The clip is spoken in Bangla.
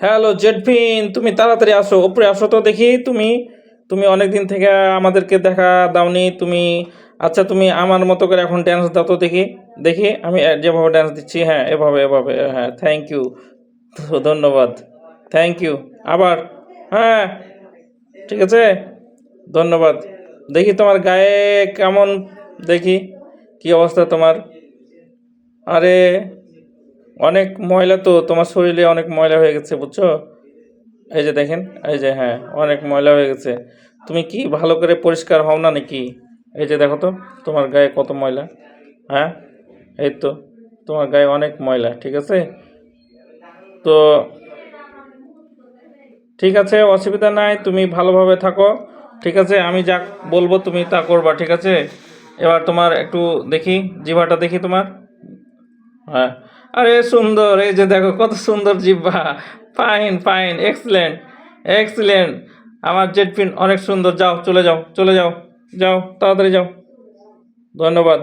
হ্যালো জেডফিন, তুমি তাড়াতাড়ি আসো, উপরে আসো তো দেখি। তুমি তুমি অনেক দিন থেকে আমাদেরকে দেখা দাওনি তুমি। আচ্ছা, তুমি আমার মতো করে এখন ড্যান্স দাও তো দেখি। দেখি আমি যেভাবে ড্যান্স দিচ্ছি, হ্যাঁ এভাবে এভাবে, হ্যাঁ থ্যাংক ইউ। ধন্যবাদ। Thank you. আবার। হ্যাঁ, ঠিক আছে, ধন্যবাদ। দেখি তোমার গায়ে কেমন, দেখি কি অবস্থা তোমার। আরে, অনেক ময়লা তো তোমার শরীরে, অনেক ময়লা হয়ে গেছে বুঝছো। এই যে দেখেন, এই যে হ্যাঁ, অনেক ময়লা হয়ে গেছে। তুমি কি ভালো করে পরিষ্কার হও না নাকি? এই যে দেখো তো, তোমার গায়ে কত ময়লা। হ্যাঁ, এই তো, তোমার গায়ে অনেক ময়লা, ঠিক আছে। তো ঠিক আছে, অসুবিধা নাই, তুমি ভালোভাবে থাকো। ঠিক আছে, আমি যা বলবো তুমি তা করবা, ঠিক আছে। এবার তোমার একটু দেখি, জিভাটা দেখি তোমার। হ্যাঁ, আরে সুন্দর, এই যে দেখো কত সুন্দর জিহ্বা। Fine fine, excellent excellent. আমার জেটপিন অনেক সুন্দর। যাও, চলে যাও, চলে যাও, যাও তাড়াতাড়ি যাও। ধন্যবাদ।